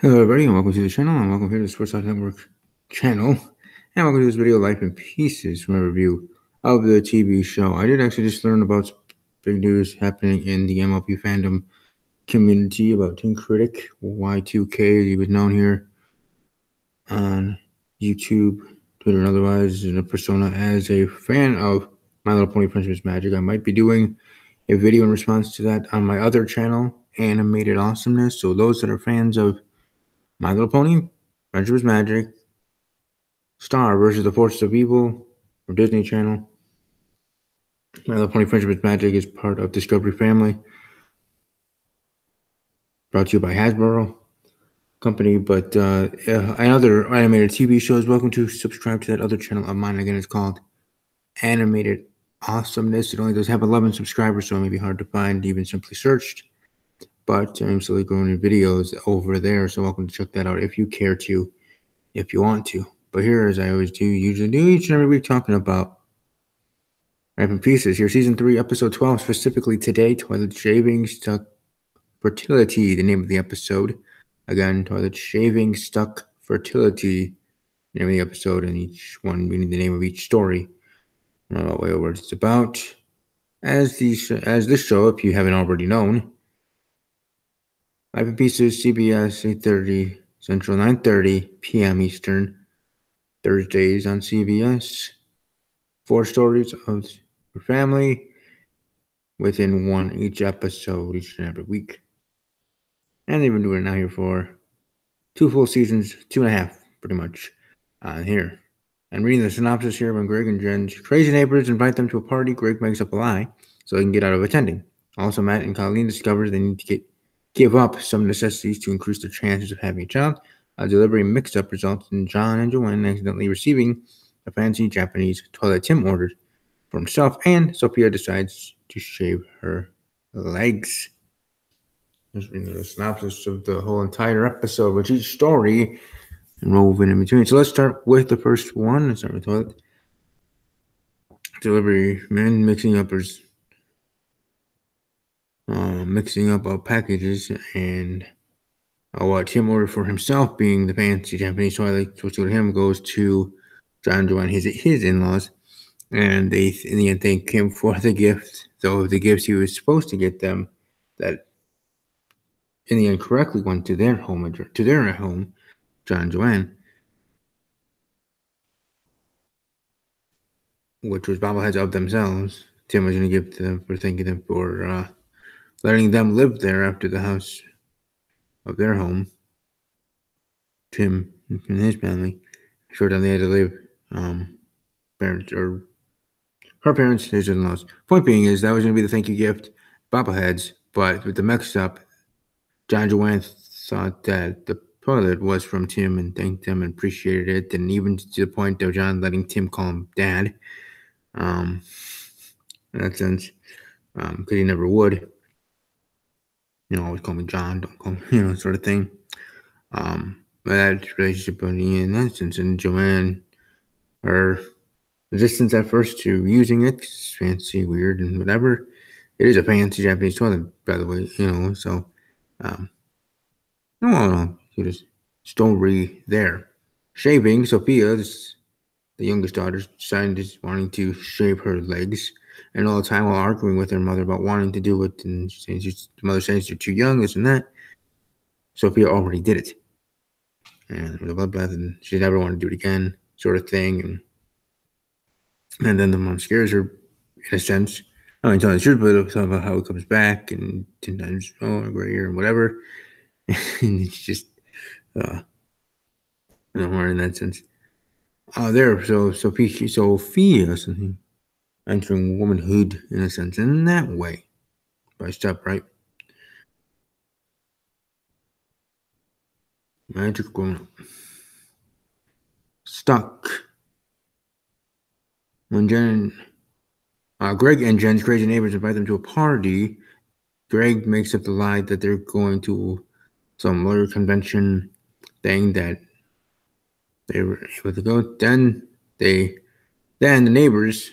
Hello, everybody, and welcome to the channel, and welcome here to the Sports Talk Network channel, and welcome to this video, Life in Pieces, from a review of the TV show. I did actually just learn about big news happening in the MLB fandom community about Team Critic, Y2K, as he was known here on YouTube, Twitter, and otherwise, in a persona as a fan of My Little Pony Friendship's Magic. I might be doing a video in response to that on my other channel, Animated Awesomeness, so those that are fans of My Little Pony, Friendship is Magic, Star versus the Forces of Evil, or Disney Channel. My Little Pony Friendship is Magic is part of Discovery Family, brought to you by Hasbro Company. But another animated TV shows. Welcome to subscribe to that other channel of mine. Again, it's called Animated Awesomeness. It only does have 11 subscribers, so it may be hard to find, even simply searched. But I'm slowly growing videos over there, so welcome to check that out if you care to, if you want to. But here, as I always do, usually do each and every week, talking about Life in Pieces. Here, season 3, episode 12, specifically today, Toilet Shaving Stuck Fertility, the name of the episode. Again, Toilet Shaving Stuck Fertility, the name of the episode, and each one meaning the name of each story. I don't know what words it's about. As this show, if you haven't already known, Life in Pieces, CBS, 8:30 Central, 9:30 p.m. Eastern, Thursdays on CBS. 4 stories of your family within one each episode, each and every week. And they've been doing it now here for 2 full seasons, 2.5 pretty much, on here. And reading the synopsis here, when Greg and Jen's crazy neighbors invite them to a party, Greg makes up a lie so they can get out of attending. Also, Matt and Colleen discover they need to give up some necessities to increase their chances of having a child. A delivery mix-up results in John and Joanne accidentally receiving the fancy Japanese toilet Tim ordered for himself, and Sophia decides to shave her legs. Just reading the synopsis of the whole entire episode, with each story woven in between. So let's start with the first one. Let's start with toilet delivery man mixing up packages, and what Tim ordered for himself, being the fancy Japanese toilet, supposed to go to him, goes to John and Joanne, his in-laws, and they in the end thank him for the gift, though the gifts he was supposed to get them, that in the end correctly went to their home, John and Joanne, which was bobbleheads of themselves. Tim was going to give to them for thanking them for letting them live there after the house of their home. Tim and his family, short time they had to live, parents or her parents, his in-laws. Point being is that was going to be the thank you gift, bobbleheads, but with the mix-up, John and Joanne thought that the toilet was from Tim and thanked him and appreciated it, and even to the point of John letting Tim call him Dad. In that sense, because he never would. Always call me John, don't call me, sort of thing. But that relationship only in that sense, and Joanne, her resistance at first to using it, it's fancy, weird, and whatever. It is a fancy Japanese toilet, by the way, so, no, just story there. Shaving, Sophia, the youngest daughter, decided wanting to shave her legs, and all the time while arguing with her mother about wanting to do it, and the mother says you're too young, this and that. Sophia already did it, and blah blah, and she never wanted to do it again, sort of thing. And then the mom scares her, in a sense. I mean, telling the truth, but talking about how it comes back, and 10 times gray hair and whatever. And it's just, more in that sense. So Sophia, something entering womanhood in a sense, in that way, by step, right? Magic grown up. Stuck. When Greg and Jen's crazy neighbors invite them to a party, Greg makes up the lie that they're going to some lawyer convention thing that they were able to go. Then the neighbors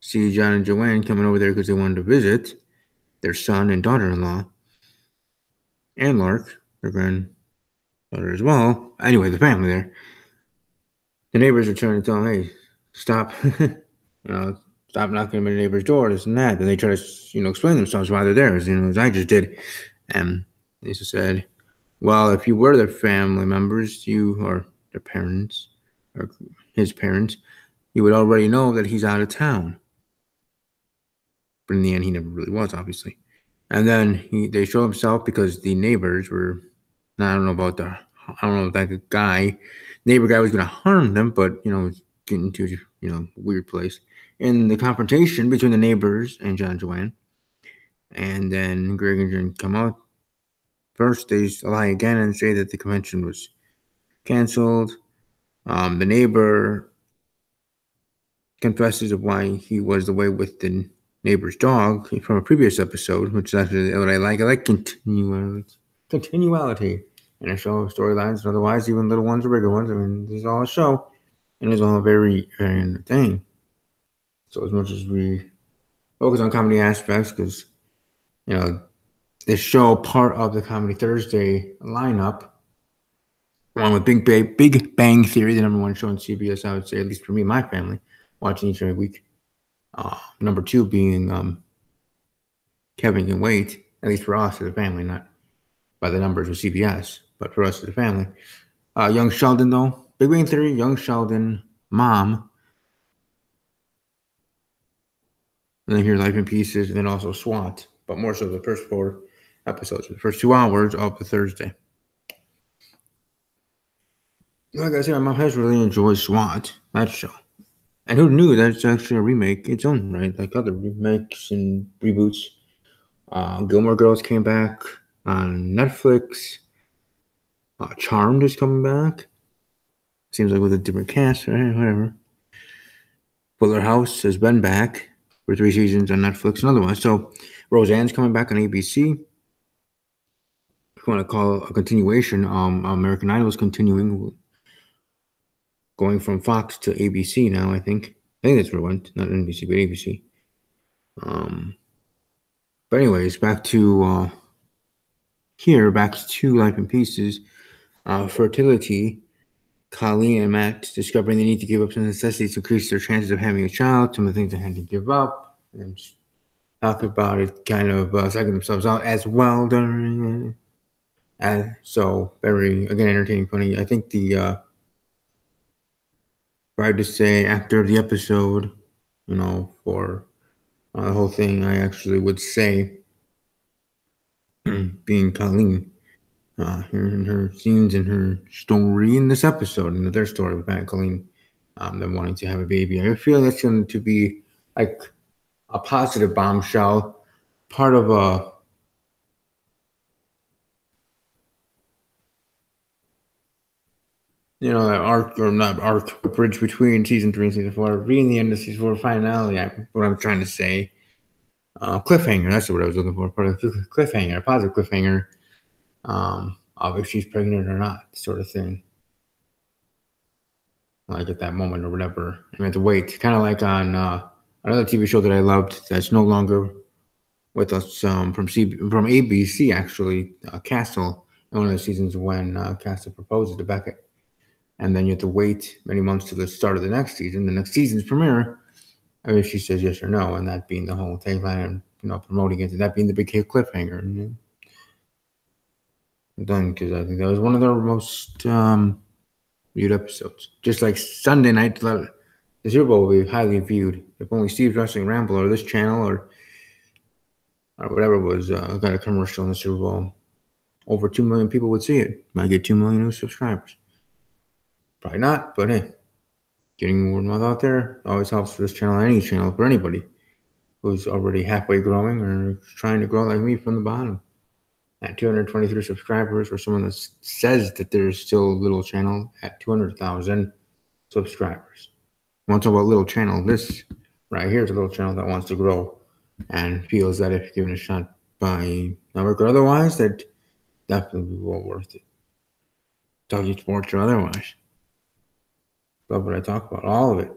see John and Joanne coming over there because they wanted to visit their son and daughter-in-law, and Lark, their daughter as well. Anyway, the family there. The neighbors are trying to tell them, hey, stop, stop knocking on the neighbor's door, this and that. And they try to, explain themselves why they're there, as I just did. And they just said, well, if you were their family members, you or their parents, or his parents, you would already know that he's out of town. But in the end, he never really was, obviously. And then they show himself because the neighbors were, I don't know if that neighbor guy was going to harm them, but, getting to, weird place. In the confrontation between the neighbors and John and Joanne, and then Greg and Jen come out. First, they lie again and say that the convention was canceled. The neighbor confesses of why he was away with the neighbor's dog from a previous episode, which is actually what I like. I like continuality in a show, storylines, and otherwise, even little ones or bigger ones. I mean, this is all a show, and it's all very, very entertaining. So as much as we focus on comedy aspects, because, this show, part of the Comedy Thursday lineup, along with Big Bang Theory, the number one show on CBS, I would say, at least for me and my family, watching each and every week. Number two being Kevin Can Wait, at least for us as a family, not by the numbers of CBS, but for us as a family. Young Sheldon, though, Big Bang Theory, Young Sheldon, Mom, and then here Life in Pieces, and then also SWAT, but more so the first 4 episodes, the first 2 hours of the Thursday. Like I said, my mom has really enjoyed SWAT, that show. And who knew that it's actually a remake its own right, like other remakes and reboots. Gilmore Girls came back on Netflix. Charmed is coming back. Seems like with a different cast, right? Whatever. Fuller House has been back for 3 seasons on Netflix and otherwise. So Roseanne's coming back on ABC. If you want to call it a continuation, American Idol is continuing, going from Fox to ABC now, I think. I think that's where it went. Not NBC, but ABC. But anyways, back to Life in Pieces. Fertility. Colleen and Matt discovering they need to give up some necessities to increase their chances of having a child. Some of the things they had to give up. And talk about it, kind of psyching themselves out as well during it. So very, again, entertaining, funny. I think the if I had to say after the episode, for the whole thing, I actually would say being Colleen, hearing her scenes and her story in this episode, and their story with Matt and Colleen, them wanting to have a baby. I feel that's going to be like a positive bombshell, part of a that arc, or not arc, bridge between season 3 and season 4, being the end of season 4 finale. What I'm trying to say, cliffhanger. That's what I was looking for. Part of the cliffhanger, a positive cliffhanger, of if she's pregnant or not, sort of thing. Like at that moment or whatever, I have to wait. Kind of like on another TV show that I loved that's no longer with us, from ABC actually, Castle. In one of the seasons when Castle proposes to Beckett. And then you have to wait many months to the start of the next season, the next season's premiere. I mean, she says yes or no, and that being the whole tagline, and promoting it, and that being the big cliffhanger. And I'm done, because I think that was one of their most viewed episodes. Just like Sunday night, the Super Bowl will be highly viewed. If only Steve's Wrestling Ramble or this channel or whatever was got a commercial in the Super Bowl, over 2 million people would see it. Might get 2 million new subscribers. Probably not, but hey, getting word of mouth out there always helps for this channel, any channel, for anybody who's already halfway growing or trying to grow like me from the bottom. At 223 subscribers, or someone that says that there's still a little channel at 200,000 subscribers. Want to talk about little channel? This right here is a little channel that wants to grow and feels that if given a shot by network or otherwise, that definitely be well worth it. Talking sports or otherwise. Love what I talk about, all of it.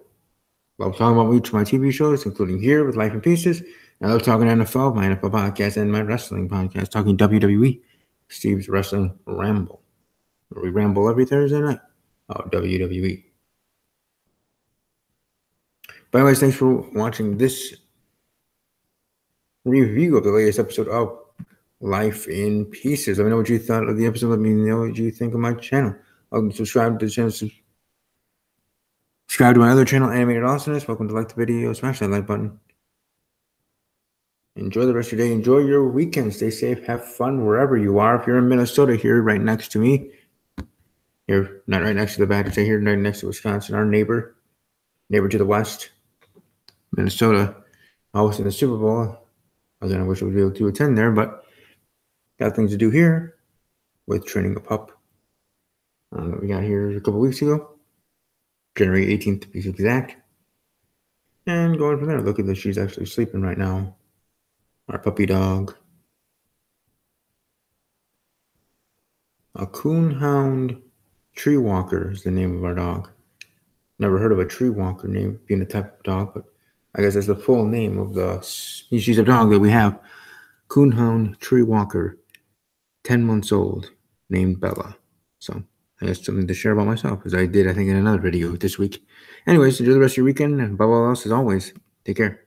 Love talking about each of my TV shows, including here with Life in Pieces. And I love talking NFL, my NFL podcast, and my wrestling podcast, talking WWE, Steve's Wrestling Ramble. where we ramble every Thursday night about WWE. But anyways, thanks for watching this review of the latest episode of Life in Pieces. Let me know what you thought of the episode. Let me know what you think of my channel. Subscribe to the channel. Subscribe to my other channel, Animated Awesomeness. Welcome to like the video. Smash that like button. Enjoy the rest of your day. Enjoy your weekend. Stay safe. Have fun wherever you are. If you're in Minnesota, here right next to me. Here, not right next to the Badgers. Here, right next to Wisconsin. Our neighbor to the west, Minnesota, hosting the Super Bowl. Again, I wish I would be able to attend there, but got things to do here with training a pup. We got here a couple weeks ago, January 18th to be exact. And going from there, look at this. She's actually sleeping right now. Our puppy dog. A coonhound tree walker is the name of our dog. Never heard of a tree walker name being a type of dog, but I guess that's the full name of the species of dog that we have. Coonhound tree walker, 10 months old, named Bella. So I guess something to share about myself, as I did, I think, in another video this week. Anyways, enjoy the rest of your weekend, and above all else, as always, take care.